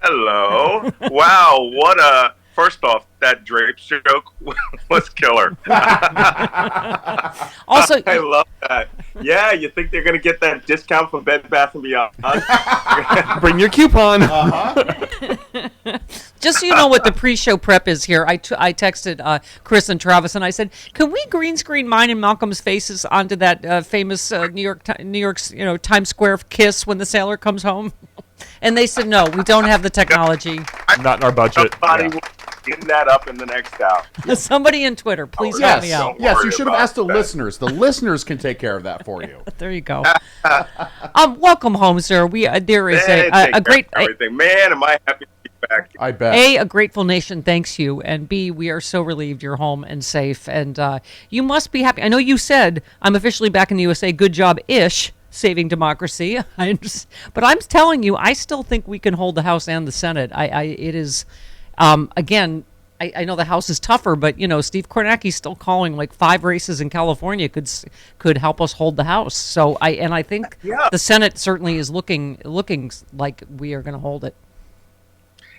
Hello. Wow, what a first off, that Drapes joke was killer. Also, I love that. Yeah, you think they're going to get that discount from Bed Bath and Beyond? Bring your coupon. just so you know what the pre-show prep is here, I texted Chris and Travis and I said, "Can we green screen mine and Malcolm's faces onto that famous New York's Times Square kiss when the sailor comes home?" And they said, "No, we don't have the technology." Not in our budget. Somebody will get that up in the next hour. Somebody in Twitter, please help me out. Yes, you should have asked the listeners. The listeners can take care of that for you. There you go. Welcome home, sir. There is a great everything. Man, am I happy to be back. I bet. A grateful nation thanks you, and B, we are so relieved you're home and safe, and you must be happy. I know you said, "I'm officially back in the USA. Good job-ish. Saving democracy." But I'm telling you, I still think we can hold the House and the Senate. It is, again, I know the House is tougher, but Steve Kornacki's still calling like 5 races in California could help us hold the House. So I think the Senate certainly is looking like we are going to hold it.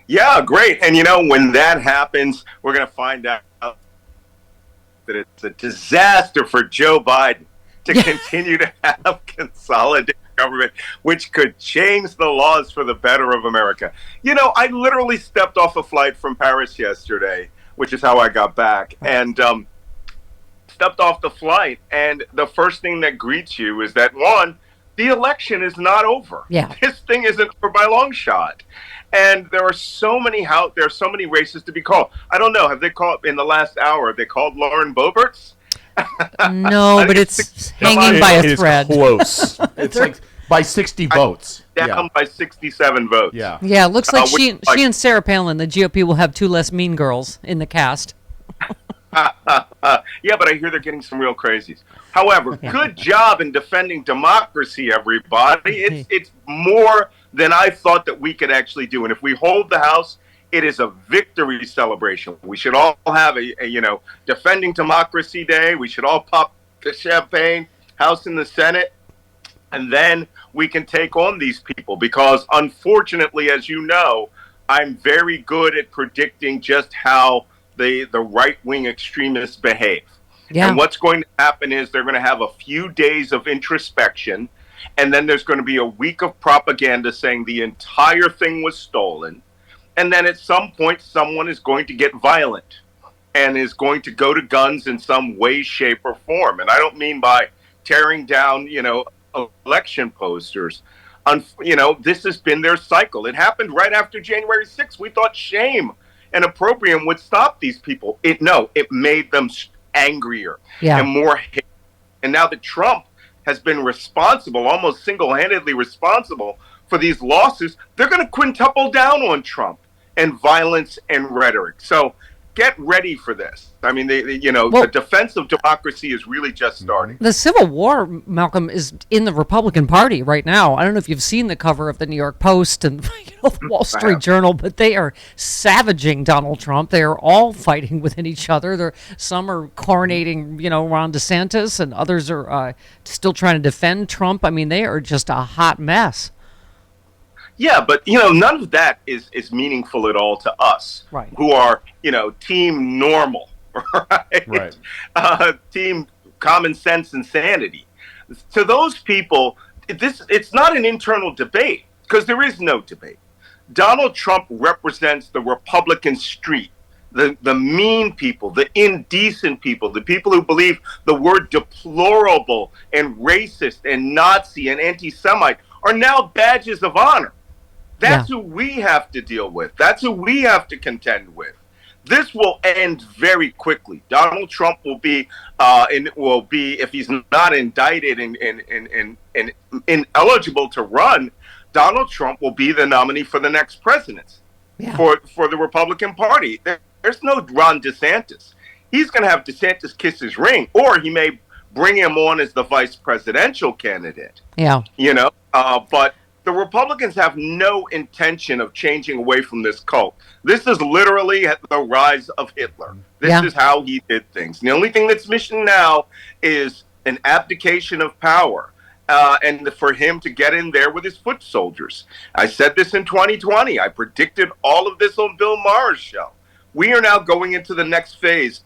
Yeah, great. And when that happens, we're going to find out that it's a disaster for Joe Biden to continue to have consolidated government, which could change the laws for the better of America. I literally stepped off a flight from Paris yesterday, which is how I got back, and stepped off the flight, and the first thing that greets you is that, one, the election is not over. Yeah. This thing isn't over by a long shot. And there are so many races to be called. I don't know, have they called in the last hour, have they called Lauren Boeberts? No, but it's hanging by a thread. It is close. It's like by 60 votes. Down by 67 votes. Yeah. Yeah, it looks like she and Sarah Palin, the GOP, will have 2 less mean girls in the cast. Yeah, but I hear they're getting some real crazies. However, good job in defending democracy, everybody. It's more than I thought that we could actually do. And if we hold the House, it is a victory celebration. We should all have a defending democracy day. We should all pop the champagne, House and the Senate, and then we can take on these people. Because unfortunately, as you know, I'm very good at predicting just how the right-wing extremists behave. Yeah. And what's going to happen is they're going to have a few days of introspection, and then there's going to be a week of propaganda saying the entire thing was stolen. And then at some point, someone is going to get violent and is going to go to guns in some way, shape, or form. And I don't mean by tearing down, election posters. This has been their cycle. It happened right after January 6th. We thought shame and opprobrium would stop these people. It made them angrier and more hate. And now that Trump has been responsible, almost single-handedly responsible for these losses, they're going to quintuple down on Trump and violence and rhetoric. So get ready for this. I mean, the defense of democracy is really just starting. The Civil War, Malcolm, is in the Republican Party right now. I don't know if you've seen the cover of the New York Post and the Wall Street Journal, but they are savaging Donald Trump. They are all fighting within each other. Some are coronating, Ron DeSantis, and others are still trying to defend Trump. I mean, they are just a hot mess. Yeah, but none of that is meaningful at all to us, right, who are team normal, right? Team common sense and sanity. To those people, it's not an internal debate, because there is no debate. Donald Trump represents the Republican street, the mean people, the indecent people, the people who believe the word deplorable and racist and Nazi and anti-Semite are now badges of honor. That's who we have to deal with. That's who we have to contend with. This will end very quickly. Donald Trump will be if he's not indicted and ineligible to run, Donald Trump will be the nominee for the next presidency for the Republican Party. There's no Ron DeSantis. He's going to have DeSantis kiss his ring, or he may bring him on as the vice presidential candidate. Yeah. But the Republicans have no intention of changing away from this cult. This is literally the rise of Hitler. This is how he did things. And the only thing that's missing now is an abdication of power and for him to get in there with his foot soldiers. I said this in 2020. I predicted all of this on Bill Maher's show. We are now going into the next phase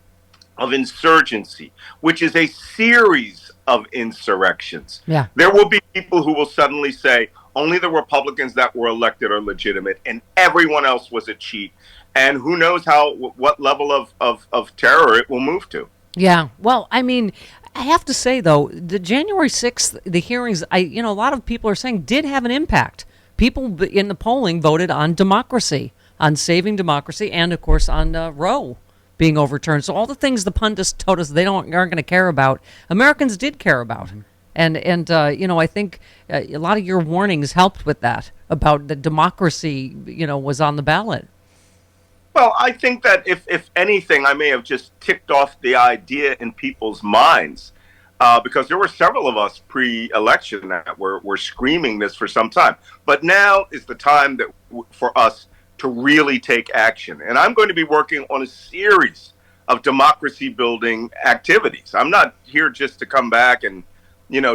of insurgency, which is a series of insurrections. Yeah. There will be people who will suddenly say only the Republicans that were elected are legitimate and everyone else was a cheat. And who knows what level of terror it will move to. Yeah. Well, I mean, I have to say, though, the January 6th, the hearings, a lot of people are saying did have an impact. People in the polling voted on democracy, on saving democracy, and, of course, on Roe being overturned. So all the things the pundits told us they aren't going to care about, Americans did care about. Mm-hmm. And I think a lot of your warnings helped with that, about the democracy, was on the ballot. Well, I think that if anything, I may have just ticked off the idea in people's minds, because there were several of us pre-election that were screaming this for some time. But now is the time for us to really take action. And I'm going to be working on a series of democracy-building activities. I'm not here just to come back and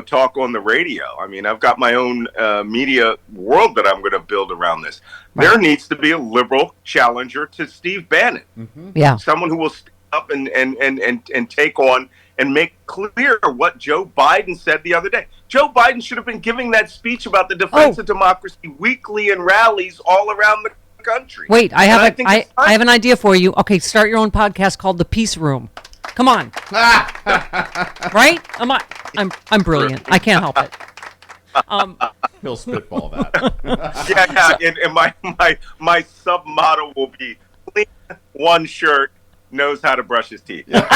talk on the radio. I mean, I've got my own media world that I'm going to build around this. Right. There needs to be a liberal challenger to Steve Bannon. Mm-hmm. Yeah. Someone who will stand up and take on and make clear what Joe Biden said the other day. Joe Biden should have been giving that speech about the defense of democracy weekly in rallies all around the country. Wait, I have an idea for you. Okay, start your own podcast called The Peace Room. Come on. Right? I'm brilliant. I can't help it. He'll spitball that. And my sub motto will be clean one shirt, knows how to brush his teeth. That's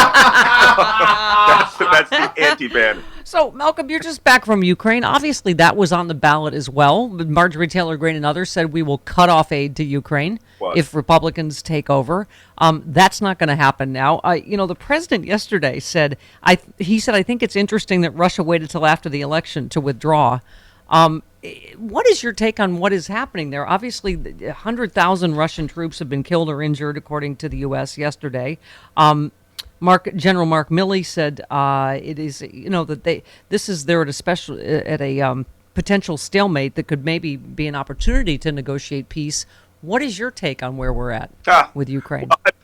the anti-Bannon. So, Malcolm, you're just back from Ukraine. Obviously, that was on the ballot as well. Marjorie Taylor Greene and others said we will cut off aid to Ukraine if Republicans take over. That's not going to happen now. The president yesterday said, I think it's interesting that Russia waited till after the election to withdraw. What is your take on what is happening there? Obviously, 100,000 Russian troops have been killed or injured, according to the U.S. yesterday. General Mark Milley said it is, that they're at a potential stalemate that could maybe be an opportunity to negotiate peace. What is your take on where we're at with Ukraine? Well,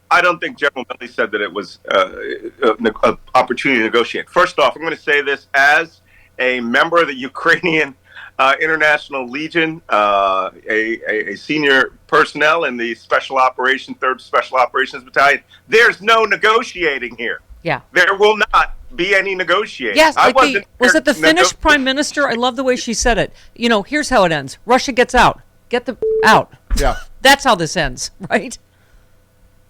I don't think General Milley said that it was an opportunity to negotiate. First off, I'm going to say this as a member of the Ukrainian International Legion, a senior personnel in the 3rd Special Operations Battalion. There's no negotiating here. Yeah. There will not be any negotiating. Yes, was it the Finnish Prime Minister? I love the way she said it. Here's how it ends. Russia gets out. Get them out. Yeah. That's how this ends, right?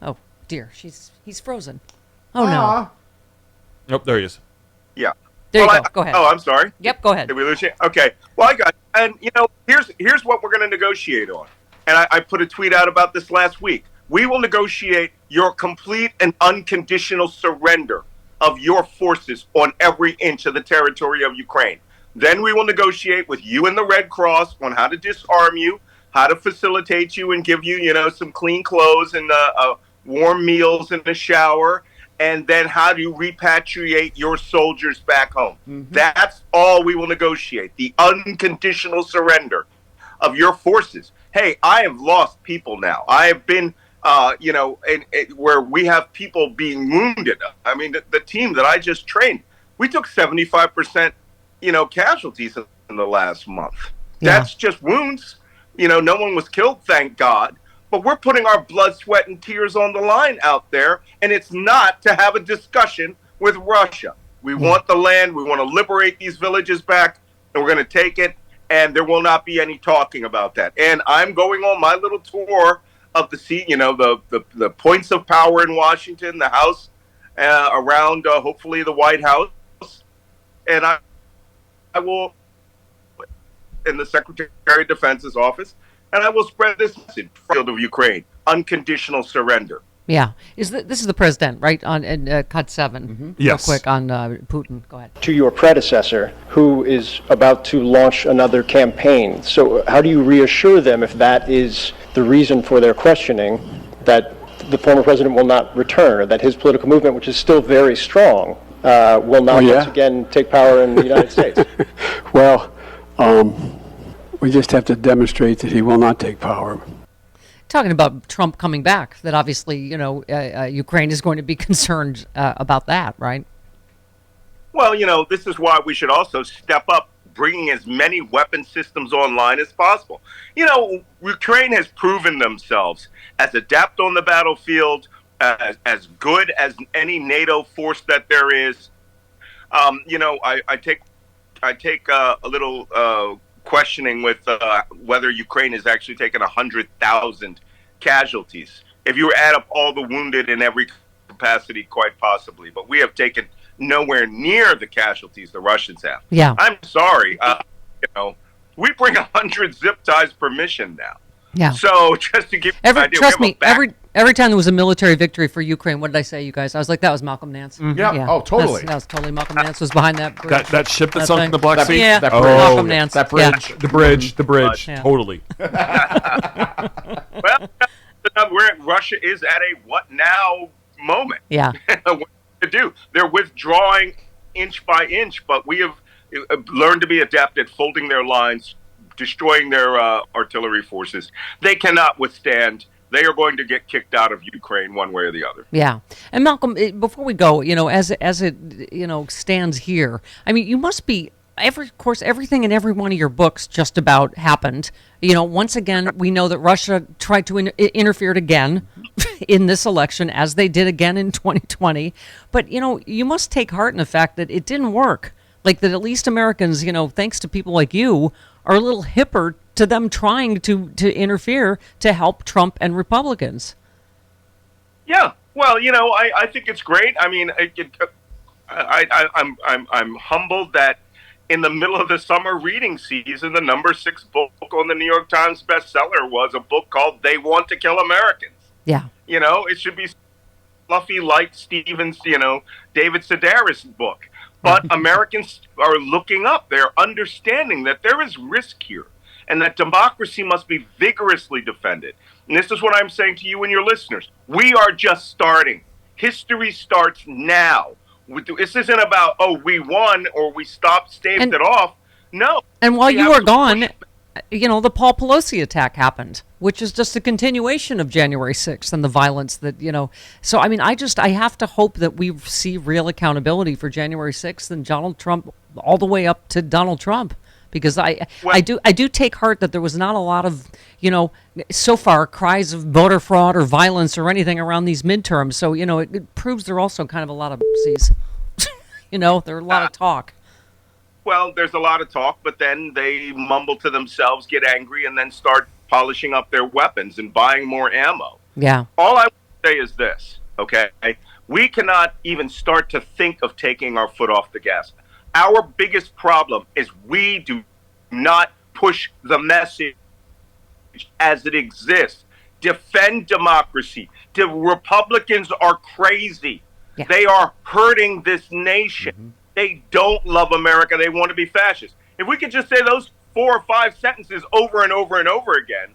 Oh, dear. He's frozen. Oh, no. Nope, there he is. Yeah. There you go. Go ahead. Oh, I'm sorry. Yep, go ahead. Did we lose you? Okay. Well, I got it. And, here's what we're going to negotiate on. And I put a tweet out about this last week. We will negotiate your complete and unconditional surrender of your forces on every inch of the territory of Ukraine. Then we will negotiate with you and the Red Cross on how to disarm you, how to facilitate you and give you, some clean clothes and warm meals and a shower, and then how to repatriate your soldiers back home. Mm-hmm. That's all we will negotiate, the unconditional surrender of your forces. Hey, I have lost people now. I have been, where we have people being wounded. I mean, the team that I just trained, we took 75%, casualties in the last month. Yeah. That's just wounds. No one was killed, thank God. But we're putting our blood, sweat, and tears on the line out there, and it's not to have a discussion with Russia. We want the land. We want to liberate these villages back, and we're going to take it, and there will not be any talking about that. And I'm going on my little tour of the points of power in Washington, the House, around hopefully the White House, and I will in the Secretary of Defense's office. And I will spread this message: field of Ukraine, unconditional surrender. Yeah, this is the president, right? On cut 7. Mm-hmm. Yes. Real quick on Putin. Go ahead. To your predecessor, who is about to launch another campaign. So, how do you reassure them, if that is the reason for their questioning, that the former president will not return, or that his political movement, which is still very strong, will not once again take power in the United States? Well, we just have to demonstrate that he will not take power. Talking about Trump coming back, that obviously, Ukraine is going to be concerned about that, right? Well, this is why we should also step up bringing as many weapon systems online as possible. Ukraine has proven themselves as adept on the battlefield, as good as any NATO force that there is. I take a little questioning with whether Ukraine has actually taken 100,000 casualties. If you add up all the wounded in every capacity, quite possibly. But we have taken nowhere near the casualties the Russians have. Yeah. I'm sorry. We bring 100 zip ties per mission now. Yeah. So just to give you an idea, trust me, every time there was a military victory for Ukraine, what did I say, you guys? I was like, that was Malcolm Nance. Mm-hmm. Yeah. Oh, totally. That was totally Malcolm Nance was behind that bridge. That ship that sunk in the Black Sea? Yeah. That bridge. Malcolm Nance. That bridge. Yeah. The bridge. Yeah. Totally. Well, Russia is at a what now moment. Yeah. What to do? They're withdrawing inch by inch, but we have learned to be adept at folding their lines, destroying their artillery forces. They cannot withstand. They are going to get kicked out of Ukraine one way or the other. Yeah. And Malcolm, before we go, as it stands here, I mean, you must be, of course, everything in every one of your books just about happened. Once again, we know that Russia tried to interfere again in this election, as they did again in 2020. But, you must take heart in the fact that it didn't work. Like that at least Americans, thanks to people like you, are a little hipper to them trying to interfere to help Trump and Republicans. Yeah, well, I think it's great. I mean, I'm humbled that in the middle of the summer reading season, the number 6 book on the New York Times bestseller was a book called "They Want to Kill Americans." Yeah, it should be fluffy like Stevens, David Sedaris' book. But Americans are looking up. They're understanding that there is risk here and that democracy must be vigorously defended. And this is what I'm saying to you and your listeners. We are just starting. History starts now. This isn't about, we won or we staved it off. No. And while you were gone, the Paul Pelosi attack happened, which is just a continuation of January 6th and the violence that, So, I mean, I have to hope that we see real accountability for January 6th and Donald Trump all the way up to Donald Trump. Because I do take heart that there was not a lot of, so far cries of voter fraud or violence or anything around these midterms. So, it proves there are also kind of a lot of oopsies. There are a lot of talk. Well, there's a lot of talk, but then they mumble to themselves, get angry, and then start polishing up their weapons and buying more ammo. Yeah. All I want to say is this, okay? We cannot even start to think of taking our foot off the gas. Our biggest problem is we do not push the message as it exists. Defend democracy. The Republicans are crazy. Yeah. They are hurting this nation. Mm-hmm. They don't love America. They want to be fascist. If we could just say those 4 or 5 sentences over and over and over again,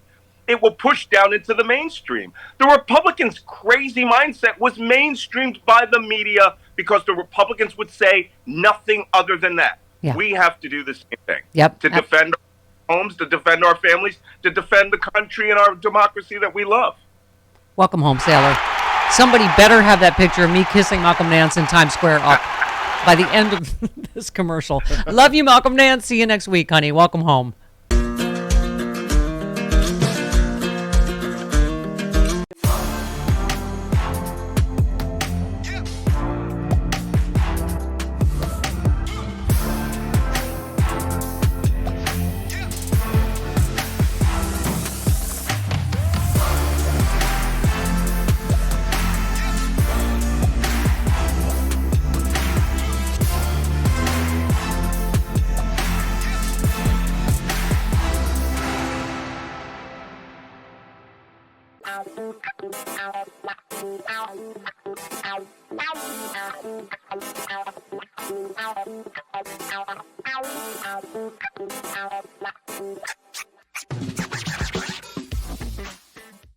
it will push down into the mainstream. The Republicans' crazy mindset was mainstreamed by the media because the Republicans would say nothing other than that. Yeah. We have to do the same thing. Yep. To defend our homes, to defend our families, to defend the country and our democracy that we love. Welcome home, sailor. Somebody better have that picture of me kissing Malcolm Nance in Times Square up by the end of this commercial. Love you, Malcolm Nance. See you next week, honey. Welcome home. Ow.